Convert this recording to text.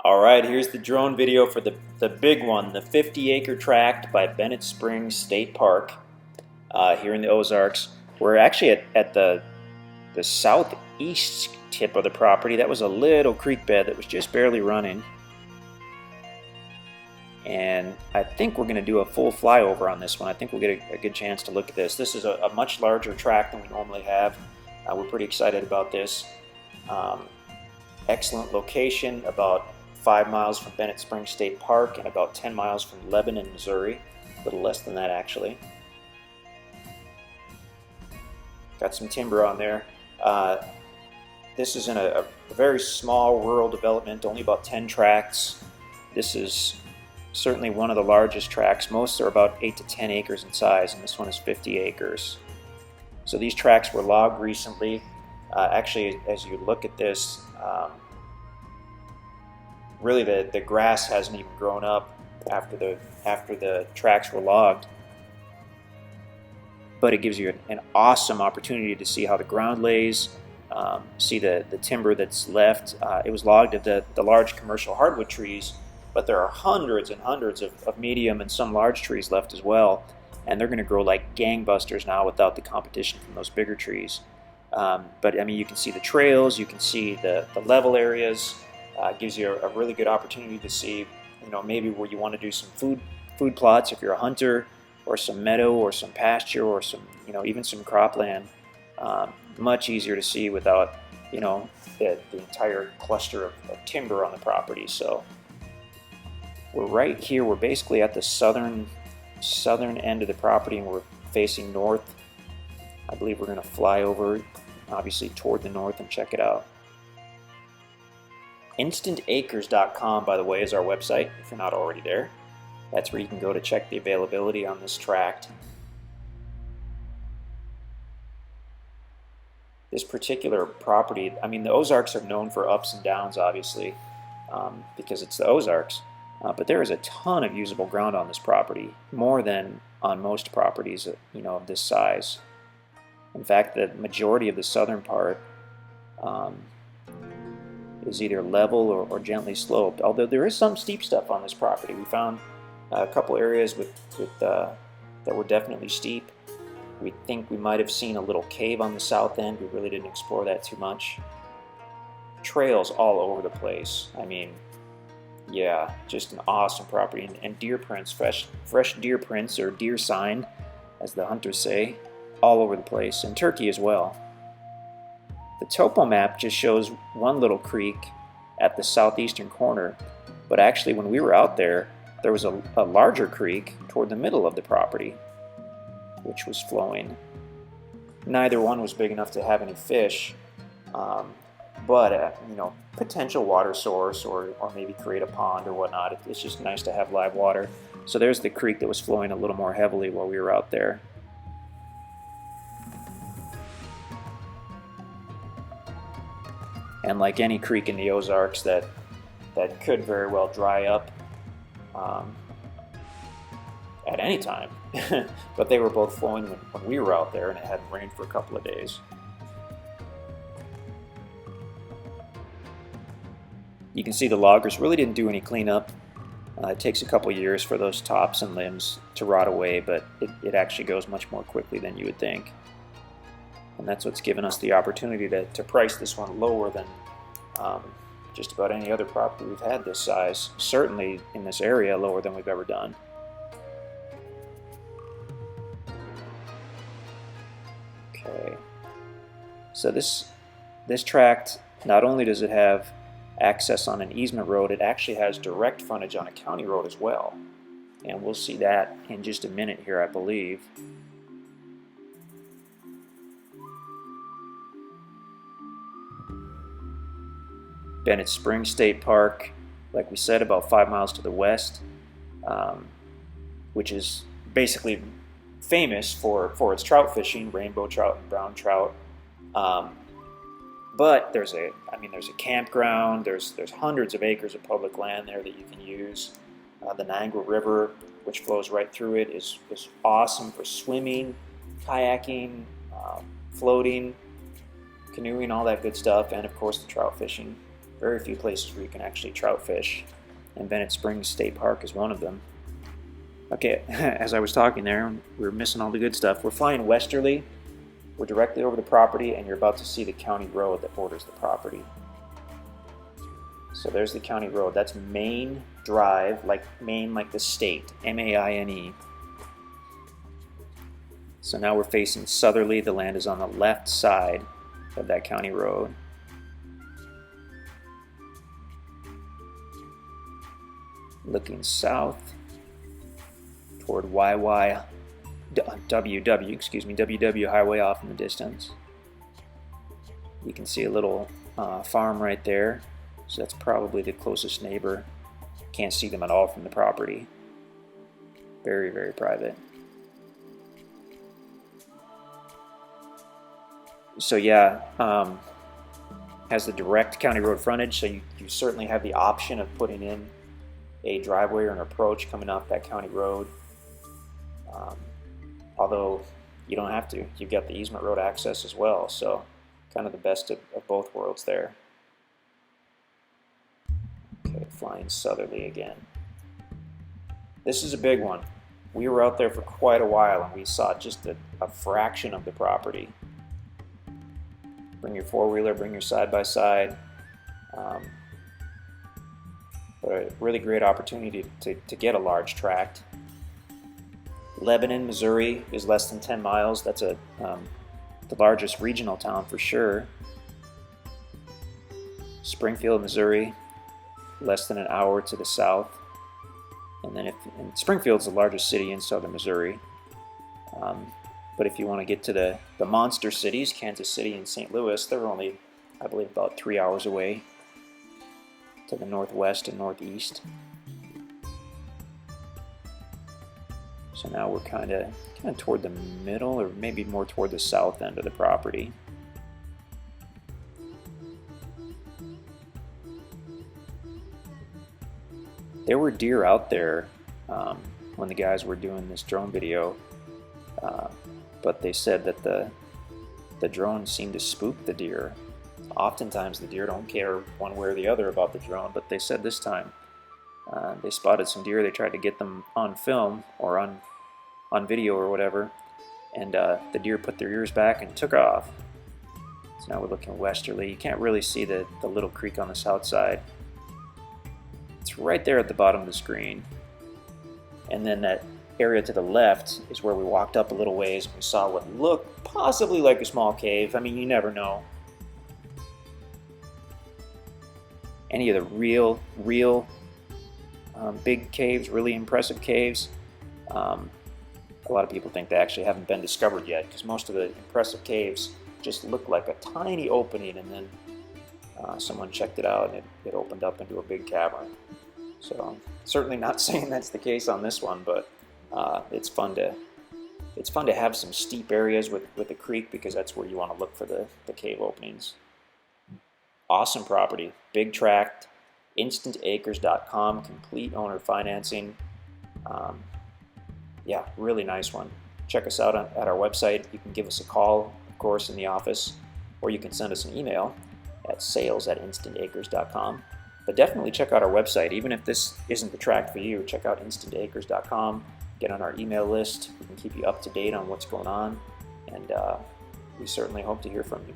All right, here's the drone video for the big one, the 50-acre tract by Bennett Springs State Park here in the Ozarks. We're actually at the southeast tip of the property. That was a little creek bed that was just barely running. And I think we're going to do a full flyover on this one. I think we'll get a good chance to look at this. This is a much larger tract than we normally have. We're pretty excited about this. Excellent location, about 5 miles from Bennett Springs State Park and about 10 miles from Lebanon, Missouri. A little less than that, actually. Got some timber on there. This is in a very small rural development, only about 10 tracts. This is certainly one of the largest tracts. Most are about 8 to 10 acres in size, and this one is 50 acres. So these tracts were logged recently. Actually, as you look at this, really the grass hasn't even grown up after the tracts were logged. But it gives you an awesome opportunity to see how the ground lays, see the timber that's left. It was logged at the large commercial hardwood trees, but there are hundreds and hundreds of medium and some large trees left as well, and they're going to grow like gangbusters now without the competition from those bigger trees. But I mean, you can see the trails, you can see the level areas. Gives you a really good opportunity to see, maybe where you want to do some food plots if you're a hunter, or some meadow, or some pasture, or some, even some cropland. Much easier to see without, the entire cluster of timber on the property. So we're right here. We're basically at the southern end of the property, and we're facing north. I believe we're going to fly over, obviously, toward the north and check it out. InstantAcres.com, by the way, is our website, if you're not already there. That's where you can go to check the availability on this tract. This particular property, I mean, the Ozarks are known for ups and downs, obviously, because it's the Ozarks. But there is a ton of usable ground on this property, more than on most properties, of this size. In fact, the majority of the southern part is either level or gently sloped, although there is some steep stuff on this property. We found a couple areas that were definitely steep. We think we might have seen a little cave on the south end. We really didn't explore that too much. Trails all over the place. I mean, yeah, just an awesome property. And deer prints, fresh deer prints, or deer sign, as the hunters say, all over the place, and turkey as well. The topo map just shows one little creek at the southeastern corner, but actually when we were out there, there was a larger creek toward the middle of the property, which was flowing. Neither one was big enough to have any fish, but potential water source, or maybe create a pond or whatnot. It's just nice to have live water. So there's the creek that was flowing a little more heavily while we were out there. And like any creek in the Ozarks, that could very well dry up at any time. But they were both flowing when we were out there, and it hadn't rained for a couple of days. You can see the loggers really didn't do any cleanup. It takes a couple years for those tops and limbs to rot away, but it actually goes much more quickly than you would think. And that's what's given us the opportunity to price this one lower than just about any other property we've had this size. Certainly in this area, lower than we've ever done. Okay, so this tract, not only does it have access on an easement road, it actually has direct frontage on a county road as well. And we'll see that in just a minute here, I believe. Bennett Springs State Park, like we said, about 5 miles to the west, which is basically famous for its trout fishing, rainbow trout and brown trout. But there's a campground. There's hundreds of acres of public land there that you can use. The Niagara River, which flows right through it, is awesome for swimming, kayaking, floating, canoeing, all that good stuff, and of course the trout fishing. Very few places where you can actually trout fish, and Bennett Springs State Park is one of them. Okay, as I was talking there, we were missing all the good stuff. We're flying westerly. We're directly over the property, and you're about to see the county road that borders the property. So there's the county road. That's Main Drive, like Maine, like the state, M-A-I-N-E. So now we're facing southerly. The land is on the left side of that county road. Looking south toward WW Highway off in the distance. You can see a little farm right there. So that's probably the closest neighbor. Can't see them at all from the property. Very, very private. So yeah, has the direct county road frontage, so you certainly have the option of putting in a driveway or an approach coming off that county road. Although you don't have to. You've got the easement road access as well, so kind of the best of both worlds there. Okay, flying southerly again. This is a big one. We were out there for quite a while and we saw just a fraction of the property. Bring your four-wheeler, bring your side-by-side. But a really great opportunity to get a large tract. Lebanon, Missouri is less than 10 miles. That's the largest regional town for sure. Springfield, Missouri, less than an hour to the south. And then and Springfield's the largest city in southern Missouri. But if you want to get to the monster cities, Kansas City and St. Louis, they're only, I believe, about 3 hours away to the northwest and northeast. So now we're kind of toward the middle, or maybe more toward the south end of the property. There were deer out there when the guys were doing this drone video, but they said that the drone seemed to spook the deer. Oftentimes the deer don't care one way or the other about the drone, but they said this time they spotted some deer. They tried to get them on film or on video or whatever, and the deer put their ears back and took off. So now we're looking westerly. You can't really see the little creek on the south side. It's right there at the bottom of the screen. And then that area to the left is where we walked up a little ways and we saw what looked possibly like a small cave. I mean, you never know. Any of the real big caves, really impressive caves, a lot of people think they actually haven't been discovered yet, because most of the impressive caves just look like a tiny opening, and then someone checked it out and it opened up into a big cavern. So certainly not saying that's the case on this one, but it's fun to have some steep areas with the creek, because that's where you want to look for the cave openings. Awesome property, big tract, InstantAcres.com, complete owner financing. Yeah, really nice one. Check us out at our website. You can give us a call, of course, in the office, or you can send us an email at sales@InstantAcres.com. But definitely check out our website. Even if this isn't the tract for you, check out InstantAcres.com. Get on our email list. We can keep you up to date on what's going on, and we certainly hope to hear from you.